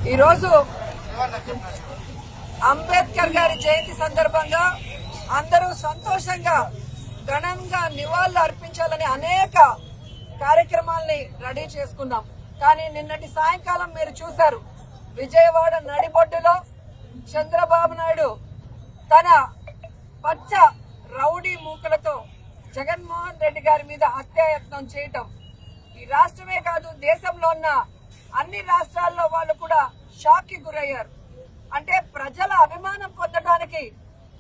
ఈరోజు అంబేద్కర్ గారి జయంతి సందర్భంగా అందరూ సంతోషంగా ఘనంగా నివాళులు అర్పించాలని అనేక కార్యక్రమాల్ని రెడీ చేసుకున్నాం. కానీ నిన్నటి సాయంకాలం మీరు చూశారు, విజయవాడ నడిబొడ్డులో చంద్రబాబు నాయుడు తన పచ్చ రౌడీ మూకలతో జగన్మోహన్ రెడ్డి గారి మీద హత్యాయత్నం చేయటం ఈ రాష్ట్రమే కాదు, దేశంలో ఉన్న అన్ని రాష్ట్రాల్లో వాళ్ళు కూడా షాక్ కి గురయ్యారు. అంటే ప్రజల అభిమానం పొందడానికి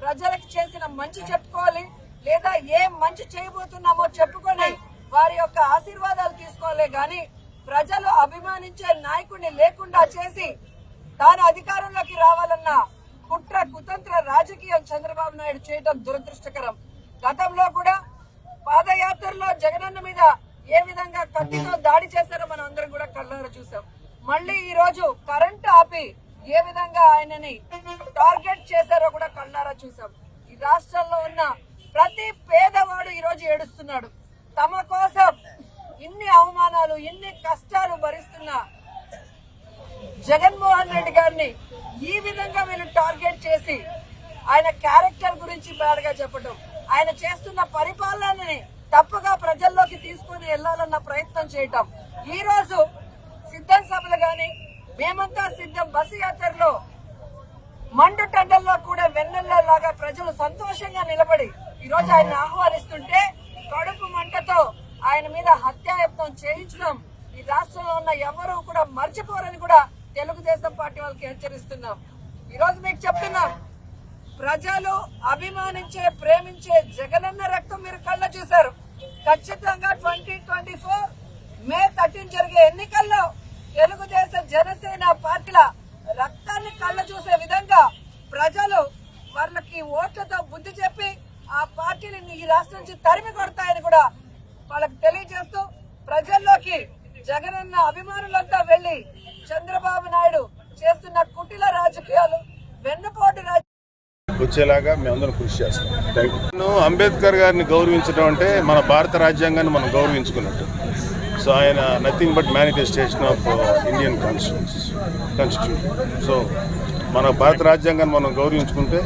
ప్రజలకు చేసిన మంచి చెప్పుకోవాలి, లేదా ఏం మంచి చేయబోతున్నామో చెప్పుకొని వారి యొక్క ఆశీర్వాదాలు తీసుకోవాలి. గాని ప్రజలు అభిమానించే నాయకుడిని లేకుండా చేసి తాను అధికారంలోకి రావాలన్న కుట్ర కుతంత్ర రాజకీయం చంద్రబాబు నాయుడు చేయడం దురదృష్టకరం. గతంలో కూడా పాదయాత్రలో జగనన్న మీద ఏ విధంగా కత్తితో దాడి చేశారో మనం అందరం కూడా కళ్ళారా చూసాం. మళ్ళీ ఈ రోజు కరెంట్ ఆపి ఏ విధంగా ఆయనని టార్గెట్ చేశారో కూడా కళ్ళారా చూసాం. ఈ రాష్ట్రంలో ఉన్న ప్రతి పేదవాడు ఈ రోజు ఏడుస్తున్నాడు. తమ కోసం ఇన్ని అవమానాలు ఇన్ని కష్టాలు భరిస్తున్న జగన్మోహన్ రెడ్డి గారిని ఈ విధంగా వీళ్ళు టార్గెట్ చేసి ఆయన క్యారెక్టర్ గురించి బాగా చెప్పడం, ఆయన చేస్తున్న పరిపాలనని తప్పుగా ప్రజల్లోకి తీసుకుని వెళ్లాలన్న ప్రయత్నం చేయటం. ఈ రోజు సిద్ధం సభలు గాని మేమంతా సిద్ధం బస్సు యాత్రలో మండు టండల్లో కూడా వెన్నెల్లలాగా ప్రజలు సంతోషంగా నిలబడి ఈ రోజు ఆయన ఆహ్వానిస్తుంటే కడుపు మంటతో ఆయన మీద హత్యాయత్నం చేయించడం ఈ రాష్ట్రంలో ఉన్న ఎవరూ కూడా మర్చిపోరని కూడా తెలుగుదేశం పార్టీ వాళ్ళకి హెచ్చరిస్తున్నాం. ఈ రోజు మీకు చెప్తున్నాం, ప్రజలు అభిమానించే ప్రేమించే జగనన్న రక్తం మీరు కళ్ళ చూశారు. ఖచ్చితంగా 2024 మే 13 జరిగే ఎన్నికల్లో తెలుగుదేశం జనసేన పార్టీల రక్తాన్ని కళ్ళ చూసే విధంగా ప్రజలు వాళ్ళకి ఓట్లతో బుద్ధి చెప్పి ఆ పార్టీని ఈ రాష్ట్రం నుంచి తరిమి కొడతాయని కూడా వాళ్ళకి తెలియజేస్తూ ప్రజల్లోకి జగనన్న అభిమానులంతా వెళ్లి చంద్రబాబు నాయుడు చేస్తున్న కుటిల రాజకీయాలు వెన్నుపోటు వచ్చేలాగా మేమందరం కృషి చేస్తాం. అంబేద్కర్ గారిని గౌరవించడం అంటే మన భారత రాజ్యాంగాన్ని మనం గౌరవించుకున్నట్టు. సో ఆయన nothing but manifestation of Indian constitution. So మన భారత రాజ్యాంగాన్ని మనం గౌరవించుకుంటే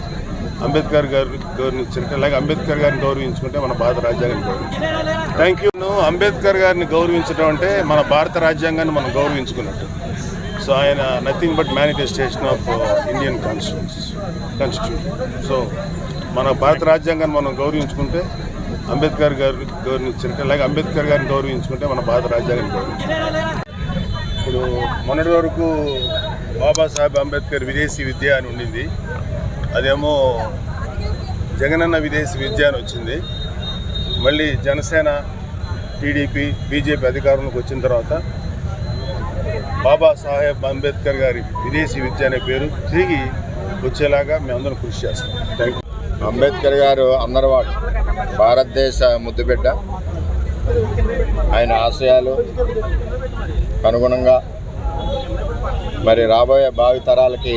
అంబేద్కర్ గారిని గౌరవించినట్టు, అలాగే అంబేద్కర్ గారిని గౌరవించుకుంటే మన భారత రాజ్యాంగాన్ని గౌరవించుకుంటాం. Thank you. అంబేద్కర్ గారిని గౌరవించడం అంటే మన భారత రాజ్యాంగాన్ని మనం గౌరవించుకున్నట్టు. సో ఆయన nothing but manifestation of Indian constitution. So మన భారత రాజ్యాంగాన్ని మనం గౌరవించుకుంటే అంబేద్కర్ గారిని గౌరవించినట్టు, అలాగే అంబేద్కర్ గారిని గౌరవించుకుంటే మన భారత రాజ్యాంగాన్ని గౌరవించుకుంటాం. ఇప్పుడు మొన్నటి వరకు బాబాసాహెబ్ అంబేద్కర్ విదేశీ విద్య అని ఉండింది, అదేమో జగనన్న విదేశీ విద్య అని వచ్చింది. మళ్ళీ జనసేన టీడీపీ బీజేపీ అధికారంలోకి వచ్చిన తర్వాత బాబాసాహెబ్ అంబేద్కర్ గారి విదేశీ విద్య అనే పేరు తిరిగి వచ్చేలాగా మేమందరం కృషి చేస్తాం. Thank you. అంబేద్కర్ గారు అందరివాడు, భారతదేశ ముద్దుబిడ్డ. ఆయన ఆశయాలు అనుగుణంగా మరి రాబోయే భావితరాలకి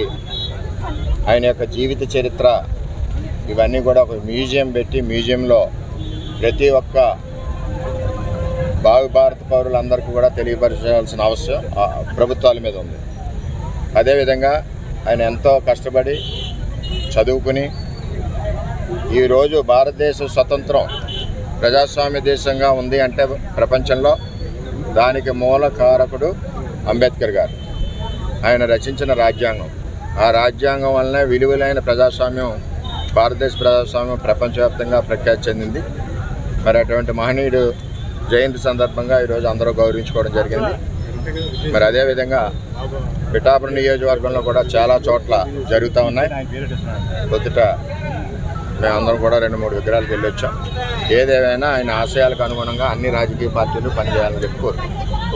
ఆయన యొక్క జీవిత చరిత్ర ఇవన్నీ కూడా ఒక మ్యూజియం పెట్టి మ్యూజియంలో ప్రతి ఒక్క భారత పౌరులందరికీ కూడా తెలియపరచాల్సిన అవసరం ప్రభుత్వాల మీద ఉంది. అదేవిధంగా ఆయన ఎంతో కష్టపడి చదువుకుని ఈరోజు భారతదేశం స్వతంత్రం ప్రజాస్వామ్య దేశంగా ఉంది అంటే ప్రపంచంలో దానికి మూల కారకుడు అంబేద్కర్ గారు. ఆయన రచించిన రాజ్యాంగం, ఆ రాజ్యాంగం వల్లనే విలువలైన ప్రజాస్వామ్యం, భారతదేశ ప్రజాస్వామ్యం ప్రపంచవ్యాప్తంగా ప్రఖ్యాతి చెందింది. మరి అటువంటి మహనీయుడు జయంతి సందర్భంగా ఈరోజు అందరూ గౌరవించుకోవడం జరిగింది. మరి అదేవిధంగా పిఠాపురం నియోజకవర్గంలో కూడా చాలా చోట్ల జరుగుతూ ఉన్నాయి. మొదట మేమందరం కూడా 2-3 విగ్రహాలకు వెళ్ళి వచ్చాం. ఏదేమైనా ఆయన ఆశయాలకు అనుగుణంగా అన్ని రాజకీయ పార్టీలు పనిచేయాలని చెప్పి కోరుకుంటున్నాం.